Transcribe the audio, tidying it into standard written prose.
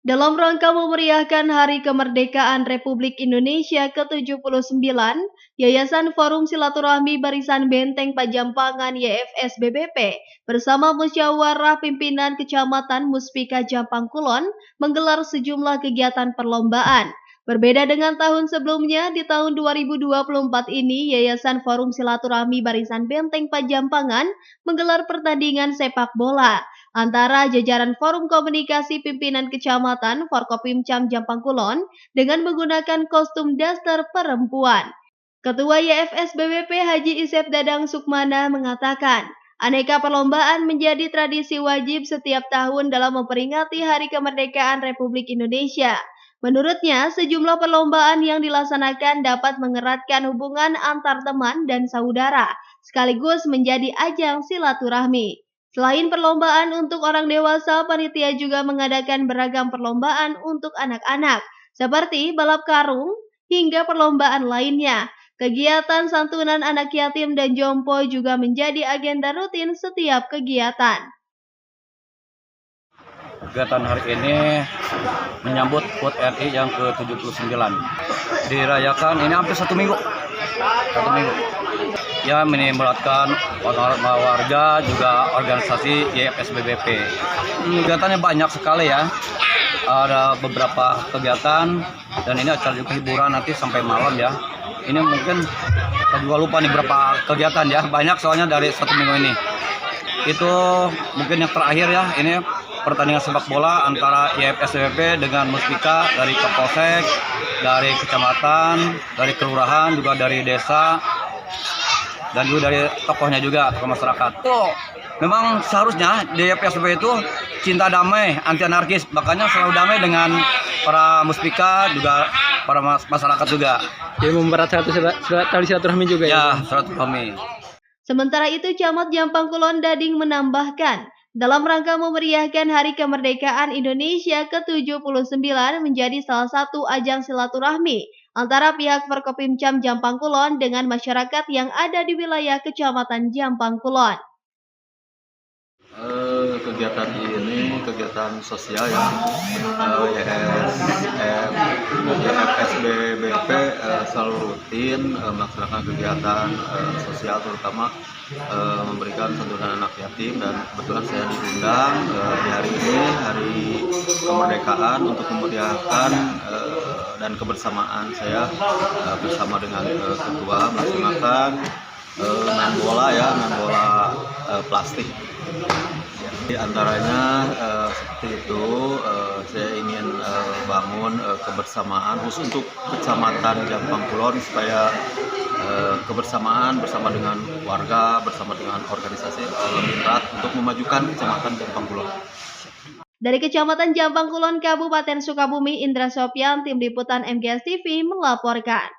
Dalam rangka memeriahkan Hari Kemerdekaan Republik Indonesia ke-79, Yayasan Forum Silaturahmi Barisan Benteng Pajampangan YFS BBP bersama Musyawarah Pimpinan Kecamatan Muspika Jampang Kulon menggelar sejumlah kegiatan perlombaan. Berbeda dengan tahun sebelumnya, di tahun 2024 ini Yayasan Forum Silaturahmi Barisan Benteng Pajampangan menggelar pertandingan sepak bola antara jajaran Forum Komunikasi Pimpinan Kecamatan Forkopimcam Jampang Kulon dengan menggunakan kostum daster perempuan. Ketua YFS BBP Haji Isep Dadang Sukmana mengatakan, aneka perlombaan menjadi tradisi wajib setiap tahun dalam memperingati Hari Kemerdekaan Republik Indonesia. Menurutnya, sejumlah perlombaan yang dilaksanakan dapat mengeratkan hubungan antar teman dan saudara, sekaligus menjadi ajang silaturahmi. Selain perlombaan untuk orang dewasa, panitia juga mengadakan beragam perlombaan untuk anak-anak, seperti balap karung hingga perlombaan lainnya. Kegiatan santunan anak yatim dan jompo juga menjadi agenda rutin setiap kegiatan. Kegiatan hari ini menyambut HUT RI yang ke-79. Dirayakan ini hampir satu minggu. Ya, melibatkan warga juga organisasi YFS BBP. Kegiatannya banyak sekali ya. Ada beberapa kegiatan dan ini acara juga hiburan nanti sampai malam ya. Ini mungkin saya juga lupa nih berapa kegiatan ya. Banyak soalnya dari satu minggu ini. Itu mungkin yang terakhir ya. Ini pertandingan sepak bola antara YFS BBP dengan Muspika dari Kapolsek, dari kecamatan, dari kelurahan, juga dari desa, dan juga dari tokohnya juga, tokoh masyarakat. Memang seharusnya YFS BBP itu cinta damai, anti anarkis, makanya selalu damai dengan para Muspika, juga para masyarakat juga. Jadi mempererat tali silaturahmi juga ya? Ya, silaturahmi. Sementara itu, Camat Jampang Kulon Dading menambahkan, dalam rangka memeriahkan Hari Kemerdekaan Indonesia ke-79 menjadi salah satu ajang silaturahmi antara pihak Forkopimcam Jampang Kulon dengan masyarakat yang ada di wilayah Kecamatan Jampang Kulon. Kegiatan ini kegiatan sosial ya. YFS BBP selalu rutin melaksanakan kegiatan sosial, terutama memberikan santunan anak yatim, dan kebetulan saya diundang di hari ini, Hari Kemerdekaan, untuk memeriahkan dan kebersamaan saya bersama dengan ketua melaksanakan main bola ya, main bola plastik. Di antaranya seperti itu, saya ingin bangun kebersamaan khusus untuk Kecamatan Jampang Kulon, supaya kebersamaan bersama dengan warga, bersama dengan organisasi lebih erat untuk memajukan Kecamatan Jampang Kulon. Dari Kecamatan Jampang Kulon, Kabupaten Sukabumi, Indra Sopyan, Tim Liputan MGS TV melaporkan.